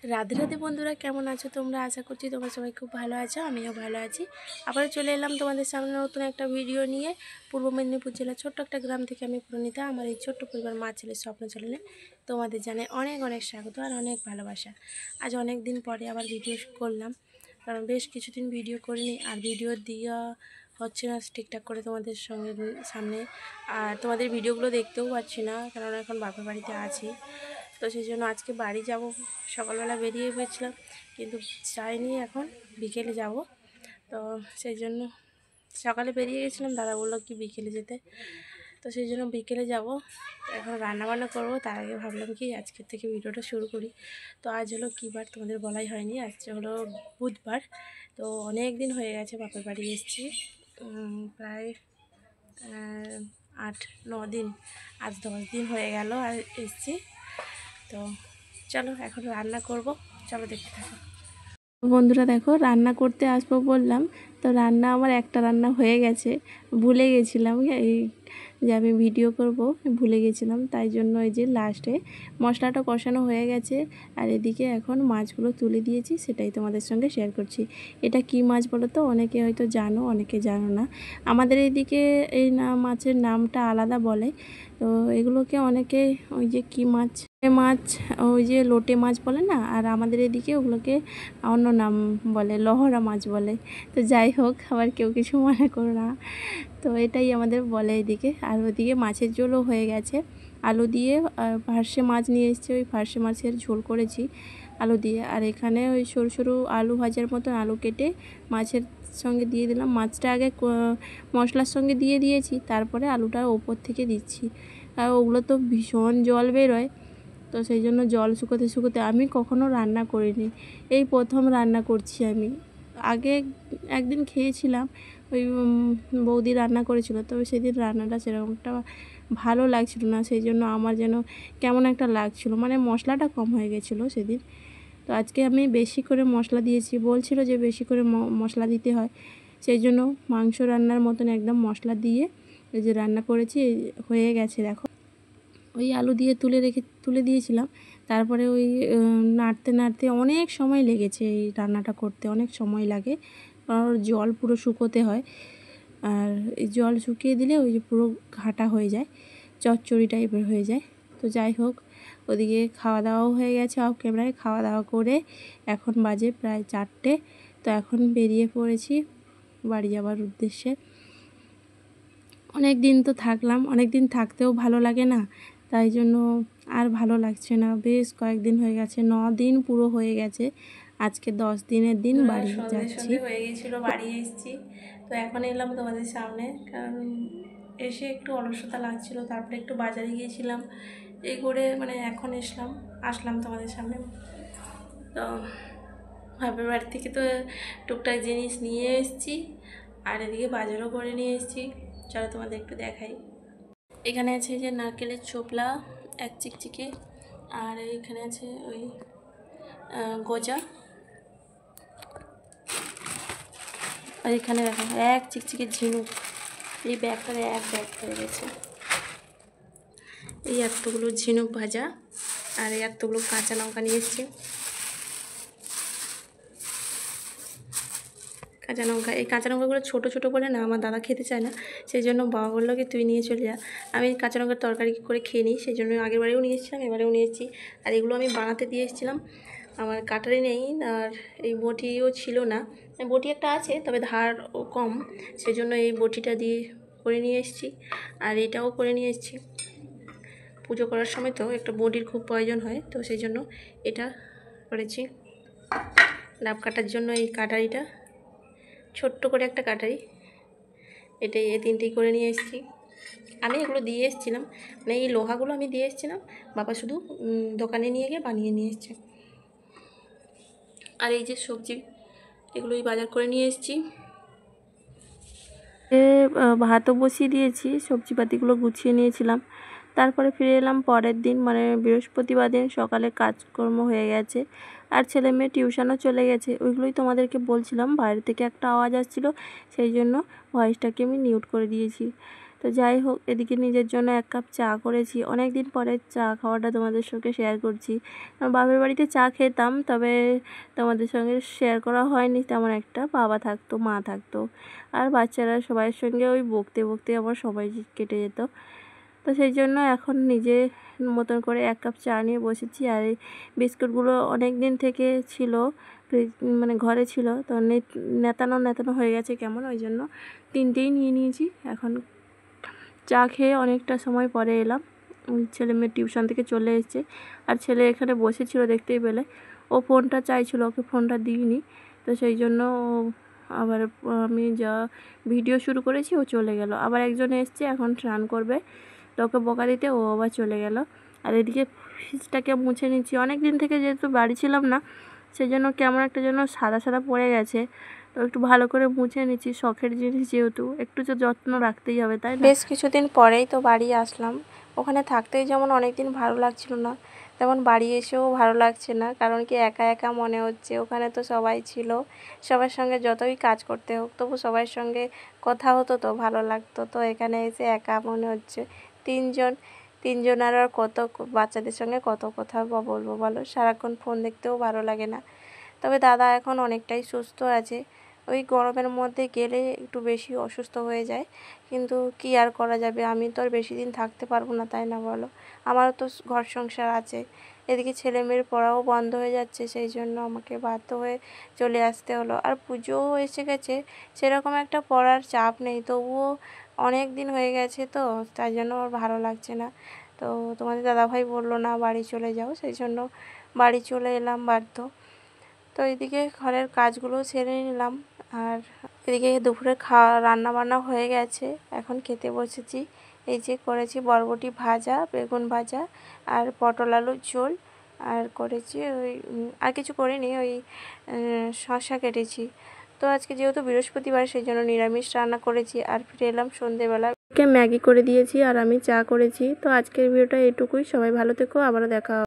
রাধে রাধে বন্ধুরা, কেমন আছো তোমরা? আশা করছি তোমরা সবাই খুব ভালো আছো, আমিও ভালো আছি। আবার চলে এলাম তোমাদের সামনে নতুন একটা ভিডিও নিয়ে। পূর্ব মেদিনীপুর জেলার ছোট্ট একটা গ্রাম থেকে আমি প্রণীতা। আমার এই ছোট্ট পরিবার মা ছেলের স্বপ্ন চ্যানেলে তোমাদের জানাই অনেক অনেক স্বাগত আর অনেক ভালোবাসা। আজ অনেক দিন পরে আবার ভিডিও করলাম, কারণ বেশ কিছুদিন ভিডিও করিনি আর ভিডিও দেওয়া হচ্ছে না ঠিকঠাক করে তোমাদের সঙ্গে সামনে। আর তোমাদের ভিডিওগুলো দেখতেও পাচ্ছি না, কারণ এখন বাপের বাড়িতে আছি। তো সেই জন্য আজকে বাড়ি যাব, সকালবেলা বেরিয়ে গেছিলাম কিন্তু যাইনি, এখন বিকেলে যাব। তো সেই জন্য সকালে বেরিয়ে গেছিলাম, দাদা বললো কি বিকেলে যেতে, তো সেই জন্য বিকেলে যাব। এখন রান্নাবান্না করব, তার আগে ভাবলাম কি আজকের থেকে ভিডিওটা শুরু করি। তো আজ হলো কী বার তোমাদের বলাই হয়নি, আজ হলো বুধবার। তো অনেক দিন হয়ে গেছে বাপের বাড়ি এসেছি, প্রায় 8-9 দিন, আজ 10 দিন হয়ে গেল আর এসেছি। তো চলো এখন রান্না করব, চলো দেখতে থাকো। বন্ধুরা দেখো, রান্না করতে আসবো বললাম, তো রান্না আমার একটা রান্না হয়ে গেছে, ভুলে গেছিলাম এই যে আমি ভিডিও করব, ভুলে গেছিলাম। তাই জন্য এই যে লাস্টে মশলাটা কষানো হয়ে গেছে আর এদিকে এখন মাছগুলো তুলে দিয়েছি, সেটাই তোমাদের সঙ্গে শেয়ার করছি। এটা কি মাছ বলো তো? অনেকে হয়তো জানো, অনেকে জানো না। আমাদের এইদিকে এই মাছের নামটা আলাদা বলে। তো এগুলোকে অনেকে ওই যে কি মাছ মাছ ওই যে লোটে মাছ বলে না, আর আমাদের এদিকে ওগুলোকে অন্য নাম বলে, লহরা মাছ বলে। তো যাই হোক, আবার কেউ কিছু মনে করো না। তো এটাই আমাদের বলে এদিকে। আর ওদিকে মাছের ঝোলও হয়ে গেছে, আলু দিয়ে ফার্সে মাছ নিয়ে এসেছে, ওই ফার্সে মাছের ঝোল করেছি আলু দিয়ে। আর এখানে ওই সরু সরু আলু ভাজার মতন আলু কেটে মাছের সঙ্গে দিয়ে দিলাম। মাছটা আগে মশলার সঙ্গে দিয়ে দিয়েছি, তারপরে আলুটা ওপর থেকে দিচ্ছি। আর ওগুলো তো ভীষণ জল বেরোয়, তো সেই জন্য জল শুকোতে শুকোতে আমি কখনো রান্না করিনি, এই প্রথম রান্না করছি আমি। আগে একদিন খেয়েছিলাম, ওই বৌদি রান্না করেছিল, তবে সেদিন রান্নাটা সেরকমটা ভালো লাগছিল না, সেই জন্য আমার যেন কেমন একটা লাগছিল, মানে মশলাটা কম হয়ে গেছিলো সেদিন। তো আজকে আমি বেশি করে মশলা দিয়েছি, বলছিল যে বেশি করে মশলা দিতে হয়, সেই জন্য মাংস রান্নার মতন একদম মশলা দিয়ে এই যে রান্না করেছি। হয়ে গেছে দেখো, ওই আলু দিয়ে তুলে দিয়েছিলাম। তারপরে ওই নাড়তে নাড়তে অনেক সময় লেগেছে, এই রান্নাটা করতে অনেক সময় লাগে, কারণ জল পুরো শুকোতে হয়। আর এই জল শুকিয়ে দিলে ওই যে পুরো ঘাটা হয়ে যায়, চচ্চড়ি টাইপের হয়ে যায়। তো যাই হোক, ওদিকে খাওয়া দাওয়াও হয়ে গেছে, অফ ক্যামেরায় খাওয়া দাওয়া করে এখন বাজে প্রায় 4টে। তো এখন বেরিয়ে পড়েছি বাড়ি যাওয়ার উদ্দেশ্যে। অনেক দিন তো থাকলাম, অনেক দিন থাকতেও ভালো লাগে না, তাই জন্য আর ভালো লাগছে না। বেশ কয়েকদিন হয়ে গেছে, 9 দিন পুরো হয়ে গেছে, আজকে 10 দিনের দিন বাড়ি যাচ্ছি। হয়ে গেছিলো, বাড়ি এসেছি। তো এখন এলাম তোমাদের সামনে, কারণ এসে একটু অলসতা লাগছিল, তারপরে একটু বাজারে গিয়েছিলাম, এই করে মানে এখন আসলাম তোমাদের সামনে। তো বাপের বাড়ি থেকে তো টুকটাক জিনিস নিয়ে এসেছি, আর এদিকে বাজারও করে নিয়ে এসেছি, চলো তোমাদের একটু দেখাই। এখানে আছে যে নারকেলের ছোপলা এক চিকচিকে, আর এখানে আছে ওই গজা, আর এখানে দেখো এক চিকচিকে ঝিনুক। এই ব্যাগটার এক ব্যাগ হয়ে গেছে, এই এতগুলো ঝিনুক ভাজা, আর এই এতগুলো কাঁচা লঙ্কা নিয়ে এসেছি। কাঁচা লঙ্কা, এই কাঁচা লঙ্কাগুলো ছোটো ছোটো বলে না আমার দাদা খেতে চায় না, সেই জন্য বাবা বললো কি তুই নিয়ে চলে যা, আমি কাঁচা লঙ্কার তরকারি করে খেয়ে নিই, সেই জন্য আগের বারেও নিয়ে এসেছিলাম, এবারেও নিয়ে এসেছি। আর এগুলো আমি বানাতে দিয়ে এসেছিলাম, আমার কাটারি নেই, আর এই বটিও ছিল না, বটি একটা আছে তবে ধার ও কম, সেই জন্য এই বটিটা দিয়ে করে নিয়ে এসেছি। আর এটাও করে নিয়ে এসেছি, পুজো করার সময় তো একটা বটির খুব প্রয়োজন হয়, তো সেই জন্য এটা করেছি। ডাব কাটার জন্য এই কাটারিটা, ছোট্ট করে একটা কাটারি, এটাই এই 3টেই করে নিয়ে এসেছি। আমি এগুলো দিয়ে এসেছিলাম, মানে এই লোহাগুলো আমি দিয়ে এসেছিলাম, বাবা শুধু দোকানে নিয়ে গিয়ে বানিয়ে নিয়ে এসছে। আর এই যে সবজি, এগুলোই বাজার করে নিয়ে এসেছি। ভাতও বসিয়ে দিয়েছি, সবজিপাতিগুলো গুছিয়ে নিয়েছিলাম। তারপরে ফিরে এলাম পরের দিন, মানে বৃহস্পতিবার দিন সকালে কাজকর্ম হয়ে গেছে, আর ছেলে মেয়ে টিউশনও চলে গেছে। ওইগুলোই তোমাদেরকে বলছিলাম, বাইরে থেকে একটা আওয়াজ আসছিল, সেই জন্য ভয়েসটাকে আমি মিউট করে দিয়েছি। তো যাই হোক, এদিকে নিজের জন্য 1 কাপ চা করেছি। অনেক দিন পরে চা খাওয়াটা তোমাদের সঙ্গে শেয়ার করছি। বাপের বাড়িতে চা খেতাম, তবে তোমাদের সঙ্গে শেয়ার করা হয়নি তেমন একটা। বাবা থাকতো, মা থাকতো, আর বাচ্চারা সবার সঙ্গে ওই বকতে বকতে আমার সময় কেটে যেত। তো সেই জন্য এখন নিজে মতন করে 1 কাপ চা নিয়ে বসেছি। আর এই বিস্কুটগুলো অনেক দিন থেকে ছিল, মানে ঘরে ছিল, তো নেতানো হয়ে গেছে কেমন, ওই জন্য 3টেই নিয়ে নিয়েছি। এখন চা খেয়ে অনেকটা সময় পরে এলাম। ছেলে মেয়ে টিউশন থেকে চলে এসেছে, আর ছেলে এখানে বসেছিল দেখতেই পেলে। ও ফোনটা চাইছিল, ওকে ফোনটা দিইনি, তো সেই জন্য আবার আমি যা ভিডিও শুরু করেছি ও চলে গেল। আবার একজন এসছে, এখন স্নান করবে, তো ওকে বকা দিতে ও আবার চলে গেল। আর এদিকে ফ্রিজটাকে মুছে নিচ্ছি। অনেক দিন থেকে যেহেতু বাড়ি ছিলাম না, সেই জন্য কেমন একটা যেন সাদা সাদা পড়ে গেছে, তো একটু ভালো করে মুছে নিচ্ছি। শখের জিনিস যেহেতু একটু তো যত্ন রাখতেই হবে, তাই না? বেশ কিছুদিন পরেই তো বাড়ি আসলাম। ওখানে থাকতেই যেমন অনেক দিন ভালো লাগছিল না, তেমন বাড়ি এসেও ভালো লাগছে না। কারণ কি, একা একা মনে হচ্ছে। ওখানে তো সবাই ছিল, সবার সঙ্গে যতই কাজ করতে হোক তবু সবার সঙ্গে কথা হতো, তো ভালো লাগতো। তো এখানে এসে একা মনে হচ্ছে। তিনজন আর কত বাচ্চাদের সঙ্গে কত কথা বলবো বলো, সারাক্ষণ ফোন দেখতেও ভালো লাগে না। তবে দাদা এখন অনেকটাই সুস্থ আছে। ওই গরমের মধ্যে গেলে একটু বেশি অসুস্থ হয়ে যায়, কিন্তু কি আর করা যাবে, আমি তো আর বেশি দিন থাকতে পারবো না, তাই না বলো? আমারও তো ঘর সংসার আছে। এদিকে ছেলে মেয়ের পড়াও বন্ধ হয়ে যাচ্ছে, সেই জন্য আমাকে বাধ্য হয়ে চলে আসতে হলো। আর পুজোও এসে গেছে, সেরকম একটা পড়ার চাপ নেই, তবুও অনেক দিন হয়ে গেছে, তো তাই জন্য আমার ভালো লাগছে না। তো তোমাদের দাদাভাই বললো না বাড়ি চলে যাও, সেই জন্য বাড়ি চলে এলাম বাধ্য। তো এদিকে ঘরের কাজগুলো সেরে নিলাম, আর এদিকে দুপুরে রান্না বান্না হয়ে গেছে, এখন খেতে বসেছি। এই যে করেছি বরবটি ভাজা, বেগুন ভাজা, আর পটল আলুর ঝোল, আর করেছি ওই আর কিছু করিনি, ওই শসা কেটেছি। তো আজকে যেহেতু বৃহস্পতিবার, সেই জন্য নিরামিষ রান্না করেছি। আর ফিরে এলাম সন্ধেবেলা, ম্যাগি করে দিয়েছি আর আমি চা করেছি। তো আজকের ভিডিওটা এটুকুই। সবাই ভালো থেকো, আবারও দেখা হবে।